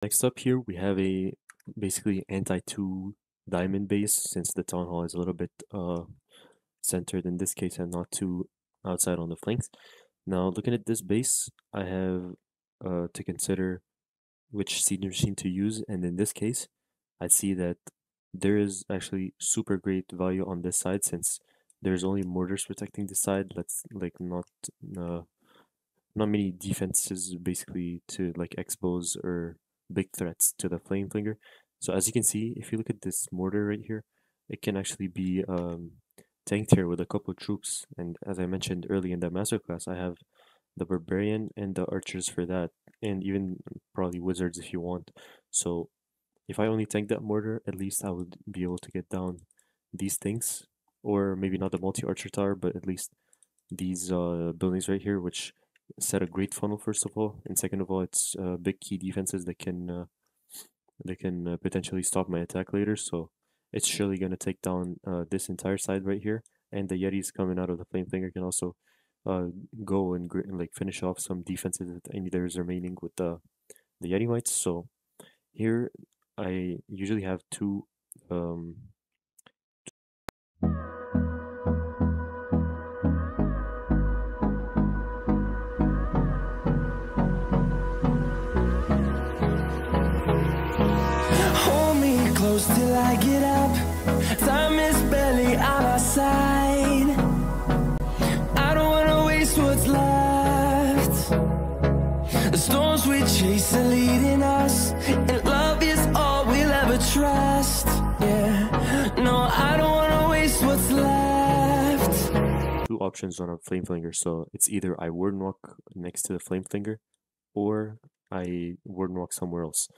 Next up here, we have a basically anti-2 diamond base, since the town hall is a little bit centered in this case and not too outside on the flanks. Now, looking at this base, I have to consider which seed machine to use, and in this case, I see that there is actually super great value on this side, since there's only mortars protecting this side. That's like uh, not many defenses basically to like expose or big threats to the flame flinger. So as you can see, if you look at this mortar right here, it can actually be tanked here with a couple of troops. And as I mentioned early in the masterclass, I have the barbarian and the archers for that, and even probably wizards if you want. So if I only tank that mortar, at least I would be able to get down these things, or maybe not the multi-archer tower, but at least these buildings right here, which set a great funnel first of all, and second of all, it's big key defenses that can potentially stop my attack later. So it's surely gonna take down this entire side right here, and the Yetis coming out of the flame finger can also uh, go and like finish off some defenses that any there is remaining with the Yeti mites. So here I usually have two um, Hold me close till I get up. Time is barely on our side. I don't wanna waste what's left. The storms we chase are leading us, and love is all we'll ever trust. Yeah, no, I don't wanna waste what's left. two options on a flame flinger. So it's either I warden walk next to the flame flinger, or I warden walk somewhere else.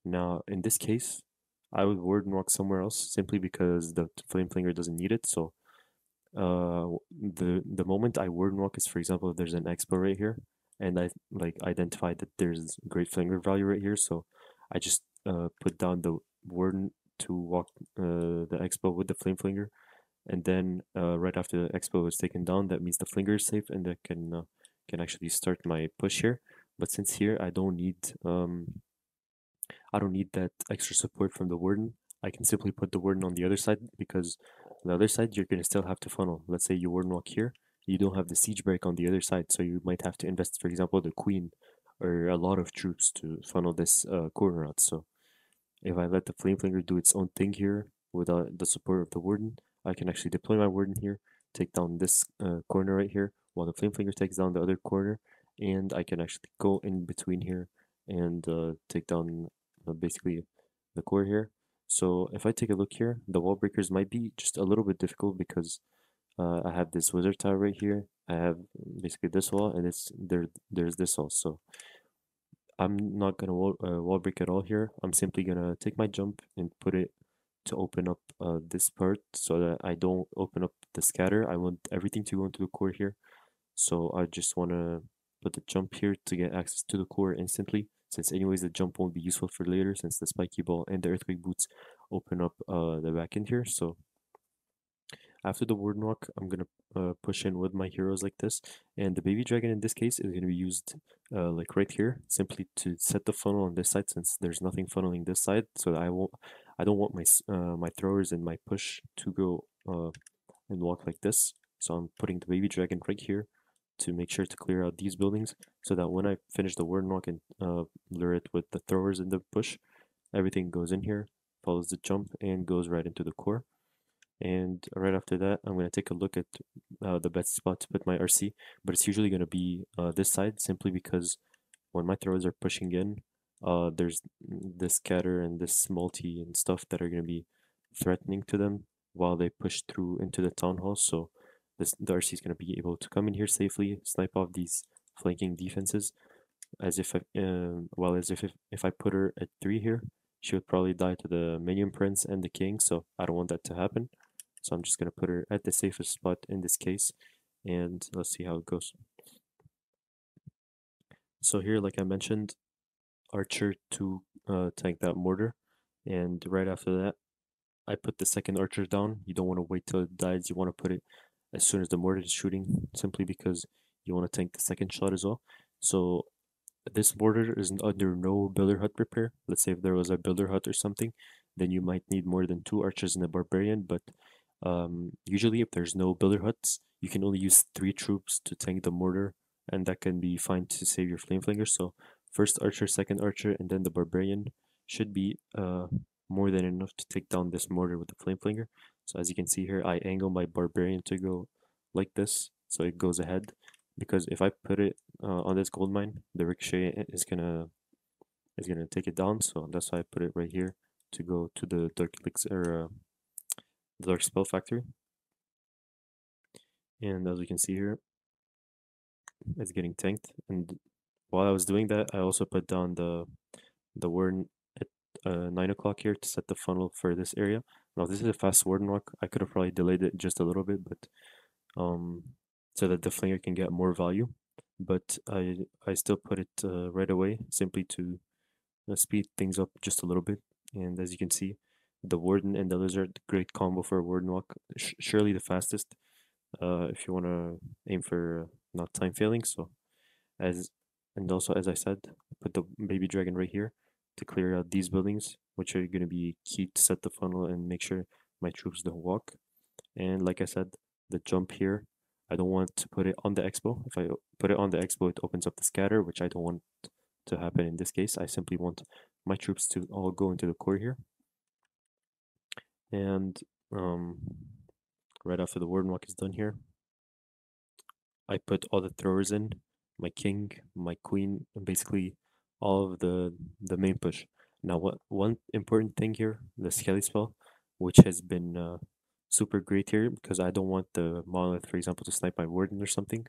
Now, in this case, I would warden walk somewhere else simply because the flame flinger doesn't need it. So, the moment I warden walk is, for example, if there's an expo right here, and I like identified that there's great flinger value right here, so I just put down the warden to walk the expo with the flame flinger, and then right after the expo is taken down, that means the flinger is safe, and that can actually start my push here. But since here I don't need that extra support from the warden. I can simply put the warden on the other side, because on the other side you're gonna still have to funnel. Let's say you warden walk here, you don't have the siege break on the other side, so you might have to invest, for example, the queen or a lot of troops to funnel this corner out. So if I let the flame flinger do its own thing here without the support of the warden, I can actually deploy my warden here, take down this corner right here, while the flame flinger takes down the other corner, and I can actually go in between here and take down basically the core here. So if I take a look here, the wall breakers might be just a little bit difficult because I have this wizard tower right here. I have basically this wall, and there's this wall. So I'm not gonna wall break at all here. I'm simply gonna take my jump and put it to open up this part so that I don't open up the scatter. I want everything to go into the core here. So I just want to put the jump here to get access to the core instantly, since anyways the jump won't be useful for later, since the spiky ball and the earthquake boots open up the back end here. So after the warden walk, I'm gonna push in with my heroes like this, and the baby dragon in this case is gonna be used like right here, simply to set the funnel on this side, since there's nothing funneling this side. So that I don't want my throwers and my push to go and walk like this. So I'm putting the baby dragon right here to make sure to clear out these buildings, so that when I finish the warden walk and lure it with the throwers and the push, everything goes in here, follows the jump, and goes right into the core. And right after that, I'm going to take a look at the best spot to put my RC, but it's usually going to be this side, simply because when my throwers are pushing in, there's this scatter and this multi and stuff that are going to be threatening to them while they push through into the town hall. So the RC is going to be able to come in here safely, snipe off these flanking defenses, as if if I put her at 3 here, she would probably die to the minion prince and the king, so I don't want that to happen. So I'm just going to put her at the safest spot in this case, and let's see how it goes. So here, like I mentioned, archer to tank that mortar, and right after that, I put the second archer down. You don't want to wait till it dies, you want to put it as soon as the mortar is shooting, simply because you want to tank the second shot as well. So this border is under no builder hut repair. Let's say if there was a builder hut or something, then you might need more than 2 archers and a barbarian. But usually, if there's no builder huts, you can only use 3 troops to tank the mortar, and that can be fine to save your flame flingers. So first archer, second archer, and then the barbarian should be more than enough to take down this mortar with the flame flinger. So as you can see here, I angle my barbarian to go like this, so it goes ahead. Because if I put it on this gold mine, the ricochet is gonna take it down. So that's why I put it right here to go to the dark elixir, the dark spell factory. And as you can see here, it's getting tanked. And while I was doing that, I also put down the warden at 9 o'clock here to set the funnel for this area. Now this is a fast warden walk. I could have probably delayed it just a little bit, but so that the flinger can get more value. But I still put it right away, simply to speed things up just a little bit. And as you can see, the warden and the lizard, great combo for a warden walk. Surely the fastest if you want to aim for not time failing. So as and also as I said, put the baby dragon right here to clear out these buildings, which are going to be key to set the funnel and make sure my troops don't walk. And like I said, the jump here, I don't want to put it on the expo. If I put it on the expo, it opens up the scatter, which I don't want to happen in this case. I simply want my troops to all go into the core here. And right after the warden walk is done here, I put all the throwers in, my king, my queen, and basically all of the main push. Now, what one important thing here, the skelly spell, which has been super great here because I don't want the monolith, for example, to snipe my warden or something.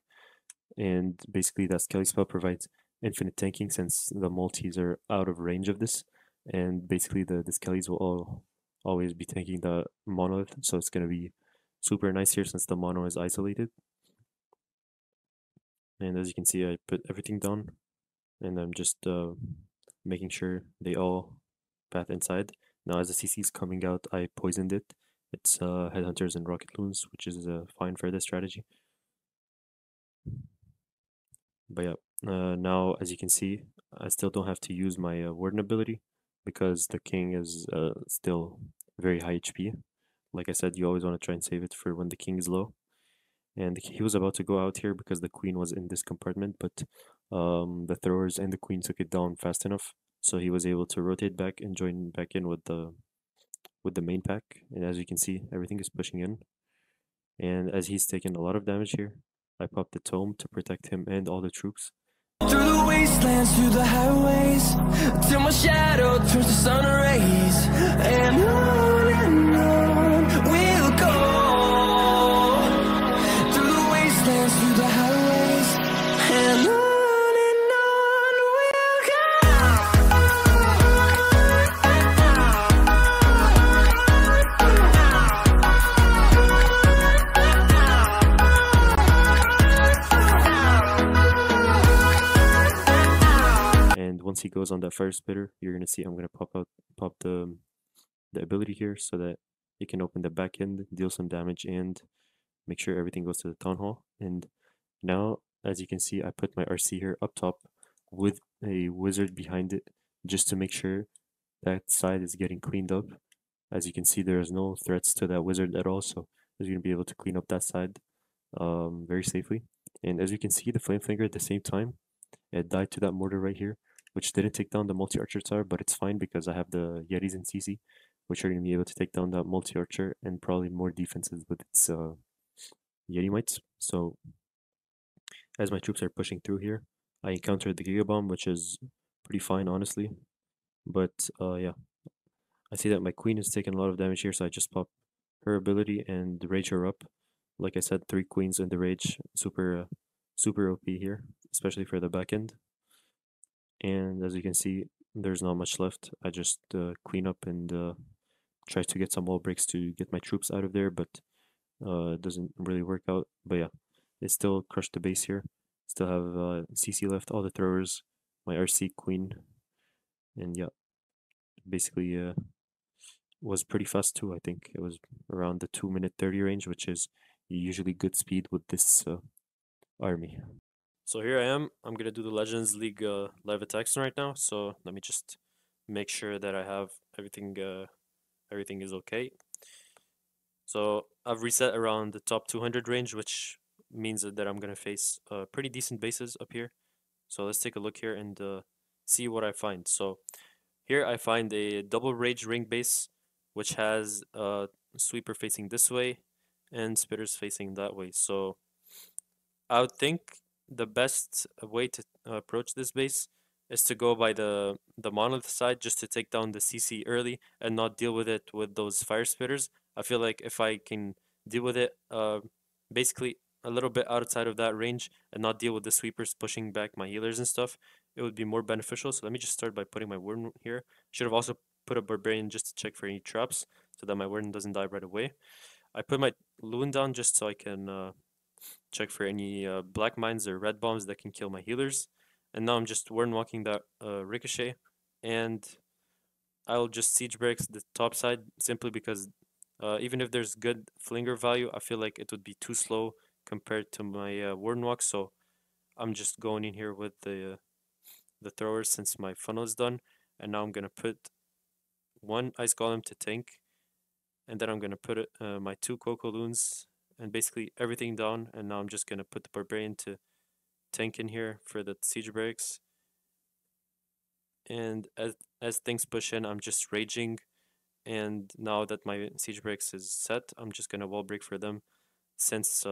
And basically, that skelly spell provides infinite tanking since the multis are out of range of this. And basically, the skellies will always be tanking the monolith, so it's gonna be super nice here since the mono is isolated. And as you can see, I put everything down, and I'm just making sure they all path inside. Now, as the CC is coming out, I poisoned it. It's headhunters and rocket loons, which is fine for this strategy. But yeah, now as you can see, I still don't have to use my warden ability because the king is still very high HP. Like I said, you always want to try and save it for when the king is low. And he was about to go out here because the queen was in this compartment, but the throwers and the queen took it down fast enough, so he was able to rotate back and join back in with the main pack. And as you can see, everything is pushing in. And as he's taken a lot of damage here, I popped the tome to protect him and all the troops. Through the wastelands, through the highways, till my shadow turns to sun rays, and on we'll go. Through the wastelands, through the highways, and on once he goes on that fire spitter, you're gonna see I'm gonna pop the ability here so that it can open the back end, deal some damage, and make sure everything goes to the town hall. And now, as you can see, I put my RC here up top with a wizard behind it, just to make sure that side is getting cleaned up. As you can see, there's no threats to that wizard at all, so he's gonna be able to clean up that side very safely. And as you can see, the flame finger at the same time, it died to that mortar right here, which didn't take down the multi-archer tower, but it's fine because I have the Yetis and CC, which are going to be able to take down that multi-archer and probably more defenses with its Yeti mites. So as my troops are pushing through here, I encountered the Giga Bomb, which is pretty fine, honestly. But yeah, I see that my queen is taking a lot of damage here, so I just pop her ability and rage her up. Like I said, 3 queens in the rage, super OP here, especially for the back end. And as you can see, there's not much left. I just clean up and try to get some wall breaks to get my troops out of there, but it doesn't really work out. But yeah, it still crushed the base here. Still have CC left, all the throwers, my RC queen, and yeah, basically was pretty fast too. I think it was around the 2 minute 30 range, which is usually good speed with this army. So here I am. I'm gonna do the Legends League live attacks right now. So let me just make sure that I have everything. Everything is okay. So I've reset around the top 200 range, which means that I'm gonna face pretty decent bases up here. So let's take a look here and see what I find. So here I find a double rage ring base, which has sweeper facing this way and spitters facing that way. So I would think the best way to approach this base is to go by the monolith side just to take down the CC early and not deal with it with those fire spitters. I feel like if I can deal with it basically a little bit outside of that range and not deal with the sweepers pushing back my healers and stuff, it would be more beneficial. So let me just start by putting my warden here. Should have also put a barbarian just to check for any traps so that my warden doesn't die right away. I put my loon down just so I can check for any black mines or red bombs that can kill my healers. And now I'm just warden walking that ricochet, and I'll just siege breaks the top side simply because even if there's good flinger value, I feel like it would be too slow compared to my warden walk. So I'm just going in here with the throwers since my funnel is done, and now I'm gonna put one ice golem to tank, and then I'm gonna put my two cocoa loons and basically everything down, and now I'm just gonna put the barbarian to tank in here for the siege breaks. And as things push in, I'm just raging. And now that my siege breaks is set, I'm just gonna wall break for them since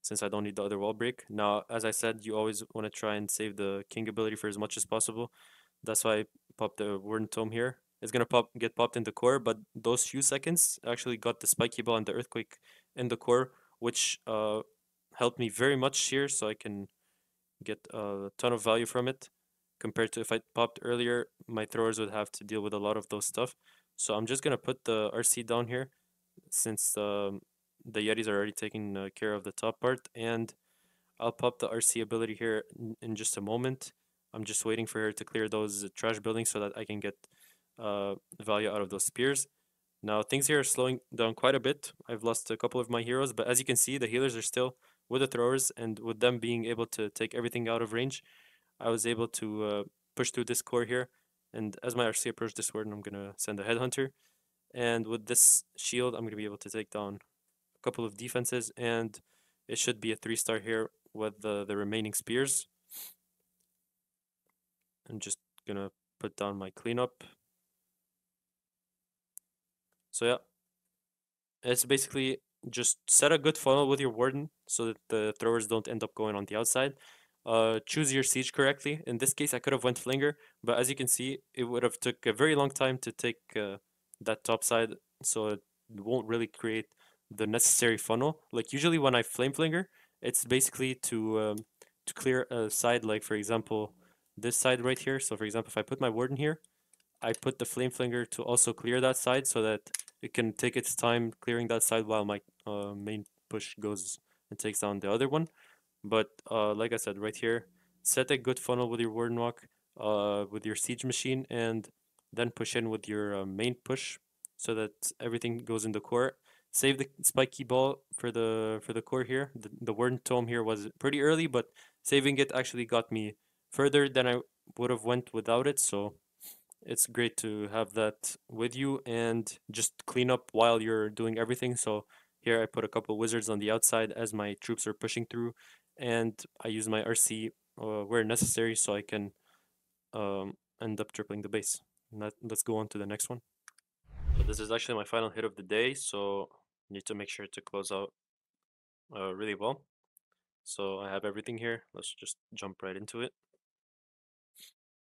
since I don't need the other wall break. Now, as I said, you always want to try and save the king ability for as much as possible. That's why I popped the Warden Tome here. It's gonna get popped in the core, but those few seconds actually got the spiky ball and the earthquake in the core, which helped me very much here, so I can get a ton of value from it. Compared to if I popped earlier, my throwers would have to deal with a lot of those stuff. So I'm just gonna put the RC down here since the Yetis are already taking care of the top part, and I'll pop the RC ability here in just a moment. I'm just waiting for her to clear those trash buildings so that I can get value out of those spears. Now things here are slowing down quite a bit. I've lost a couple of my heroes, but as you can see, the healers are still with the throwers, and with them being able to take everything out of range, I was able to push through this core here. And as my RC approached this warden, I'm gonna send a headhunter, and with this shield, I'm gonna be able to take down a couple of defenses, and it should be a 3-star here with the remaining spears. I'm just gonna put down my cleanup. So yeah, it's basically just set a good funnel with your warden so that the throwers don't end up going on the outside. Choose your siege correctly. In this case, I could have went flinger, but as you can see, it would have took a very long time to take that top side, so it won't really create the necessary funnel. Like usually when I flame flinger, it's basically to clear a side, like for example this side right here. So for example, if I put my warden here, I put the flame flinger to also clear that side so that it can take its time clearing that side while my main push goes and takes down the other one. But like I said, right here, set a good funnel with your Warden Walk, with your Siege Machine, and then push in with your main push so that everything goes in the core. Save the spiky ball for the core here. The Warden Tome here was pretty early, but saving it actually got me further than I would have went without it. So it's great to have that with you and just clean up while you're doing everything. So here I put a couple wizards on the outside as my troops are pushing through, and I use my RC where necessary so I can end up tripling the base. Let's go on to the next one. So this is actually my final hit of the day, so need to make sure to close out really well. So I have everything here. Let's just jump right into it.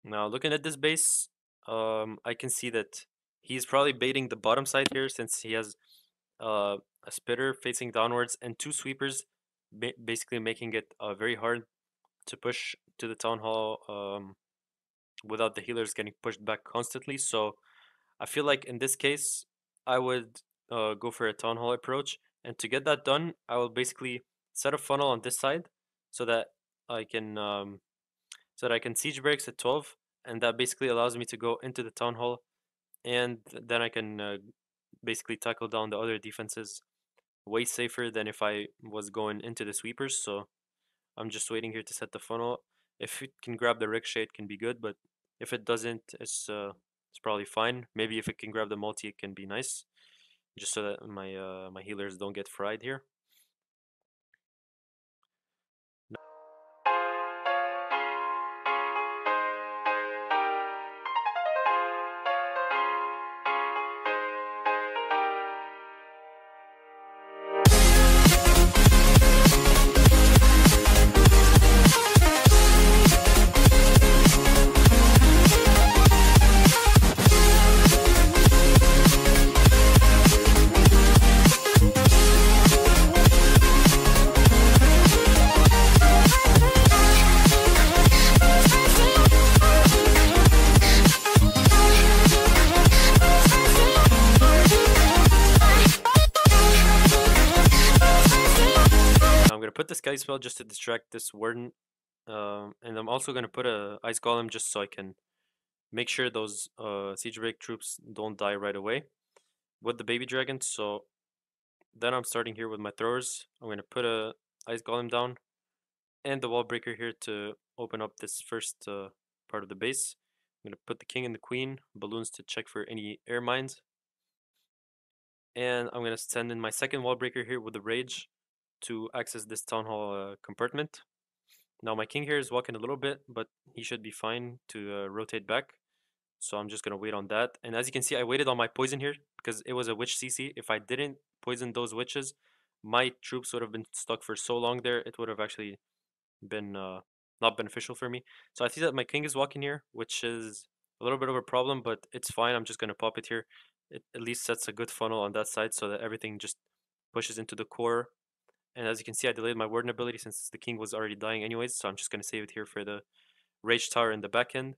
Now looking at this base, I can see that he's probably baiting the bottom side here since he has a spitter facing downwards and two sweepers, basically making it very hard to push to the town hall without the healers getting pushed back constantly. So I feel like in this case, I would go for a town hall approach, and to get that done, I will basically set a funnel on this side so that I can siege breaks at 12, and that basically allows me to go into the town hall, and then I can basically tackle down the other defenses way safer than if I was going into the sweepers. So I'm just waiting here to set the funnel. If it can grab the ricochet, it can be good, but if it doesn't, it's probably fine. Maybe if it can grab the multi, it can be nice, just so that my healers don't get fried here. Put the sky spell just to distract this warden, and I'm also gonna put a ice golem just so I can make sure those siege break troops don't die right away with the baby dragon. So then I'm starting here with my throwers. I'm gonna put a ice golem down and the wall breaker here to open up this first part of the base. I'm gonna put the king and the queen balloons to check for any air mines, and I'm gonna send in my second wall breaker here with the rage to access this town hall compartment. Now my king here is walking a little bit, but he should be fine to rotate back. So I'm just gonna wait on that. And as you can see, I waited on my poison here because it was a witch CC. If I didn't poison those witches, my troops would have been stuck for so long there. It would have actually been not beneficial for me. So I see that my king is walking here, which is a little bit of a problem, but it's fine. I'm just gonna pop it here. It at least sets a good funnel on that side so that everything just pushes into the core. And as you can see, I delayed my warden ability since the king was already dying anyways, so I'm just going to save it here for the rage tower in the back end.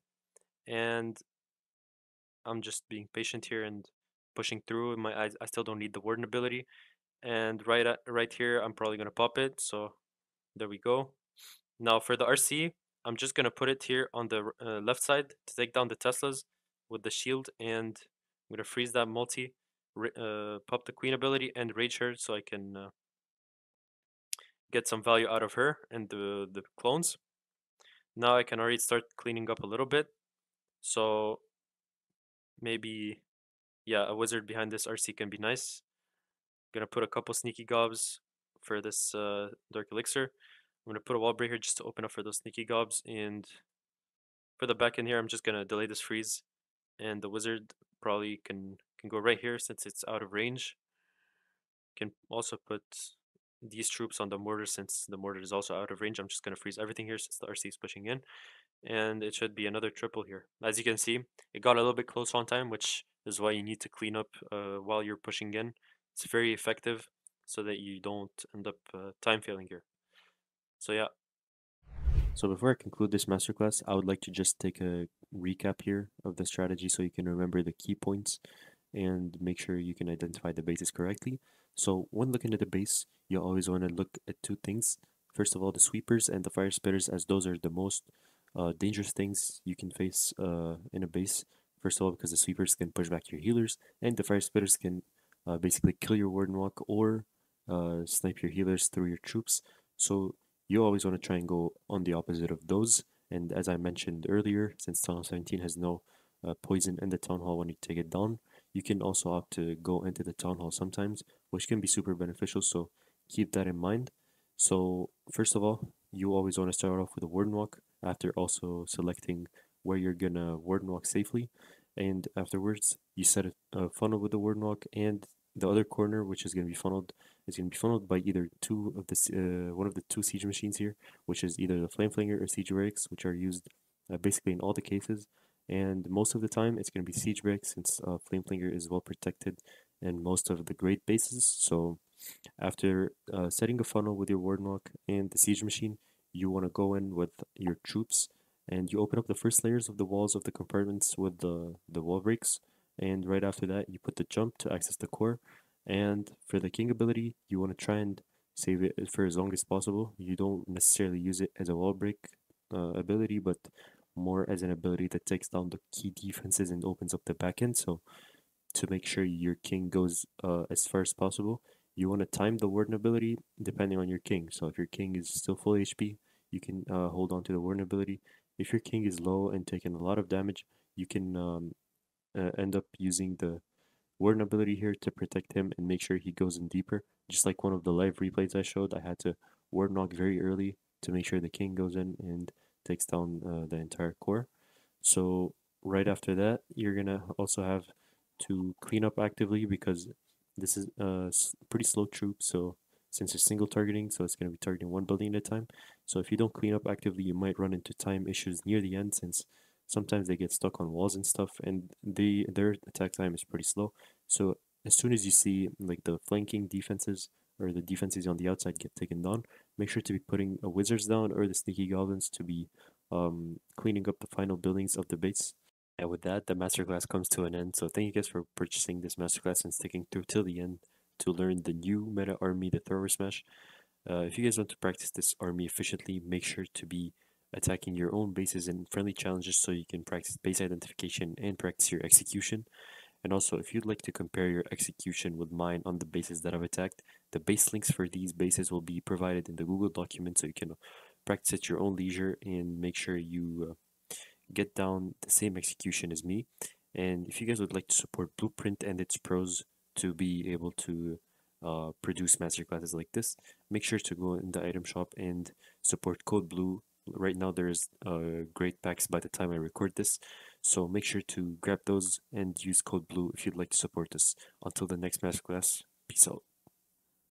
And I'm just being patient here and pushing through. I still don't need the warden ability. And right here, I'm probably going to pop it. So there we go. Now for the RC, I'm just going to put it here on the left side to take down the Teslas with the shield. And I'm going to freeze that multi, pop the queen ability, and rage her so I can get some value out of her and the clones. Now I can already start cleaning up a little bit. So maybe, yeah, a wizard behind this RC can be nice. Gonna put a couple sneaky gobs for this dark elixir. I'm gonna put a wall breaker just to open up for those sneaky gobs. And for the back end here, I'm just gonna delay this freeze. And the wizard probably can go right here since it's out of range. Can also put these troops on the mortar since the mortar is also out of range. I'm just going to freeze everything here since the RC is pushing in. And it should be another triple here. As you can see, it got a little bit close on time, which is why you need to clean up while you're pushing in. It's very effective so that you don't end up time failing here. So yeah. So before I conclude this masterclass, I would like to just take a recap here of the strategy so you can remember the key points and make sure you can identify the bases correctly. So when looking at the base, you always want to look at two things. First of all, the sweepers and the fire spitters, as those are the most dangerous things you can face in a base. First of all, because the sweepers can push back your healers, and the fire spitters can basically kill your warden walk or snipe your healers through your troops. So you always want to try and go on the opposite of those. And as I mentioned earlier, since Town Hall 17 has no poison in the Town Hall when you take it down, you can also opt to go into the Town Hall sometimes, which can be super beneficial, so keep that in mind. So first of all, you always want to start off with a warden walk after also selecting where you're gonna warden walk safely. And afterwards, you set a funnel with the warden walk, and the other corner, which is going to be funneled, is going to be funneled by either one of the two siege machines here, which is either the flame flinger or siege barracks, which are used basically in all the cases. And most of the time, it's going to be siege barracks since flame flinger is well protected in most of the great bases. So after setting a funnel with your warden walk and the siege machine, you want to go in with your troops, and you open up the first layers of the walls of the compartments with the wall breaks. And right after that, you put the jump to access the core. And for the king ability, you want to try and save it for as long as possible. You don't necessarily use it as a wall break ability, but more as an ability that takes down the key defenses and opens up the back end. So to make sure your king goes as far as possible, you want to time the warden ability depending on your king. So if your king is still full HP, you can hold on to the warden ability. If your king is low and taking a lot of damage, you can end up using the warden ability here to protect him and make sure he goes in deeper. Just like one of the live replays I showed, I had to ward knock very early to make sure the king goes in and takes down the entire core. So right after that, you're gonna also have to clean up actively because this is a pretty slow troop. So since it's single targeting, so it's gonna be targeting one building at a time. So if you don't clean up actively, you might run into time issues near the end since sometimes they get stuck on walls and stuff, and their attack time is pretty slow. So as soon as you see like the flanking defenses or the defenses on the outside get taken down, make sure to be putting wizards down or the sneaky goblins to be cleaning up the final buildings of the base. And with that, the masterclass comes to an end. So thank you guys for purchasing this masterclass and sticking through till the end to learn the new meta army, the Thrower Smash. If you guys want to practice this army efficiently, make sure to be attacking your own bases in friendly challenges so you can practice base identification and practice your execution. And also, if you'd like to compare your execution with mine on the bases that I've attacked, the base links for these bases will be provided in the Google document so you can practice at your own leisure and make sure you get down the same execution as me. And if you guys would like to support Blueprint and its pros to be able to produce masterclasses like this, make sure to go in the item shop and support Code Blue. Right now, there's great packs by the time I record this, so make sure to grab those and use Code Blue if you'd like to support us. Until the next masterclass, peace out.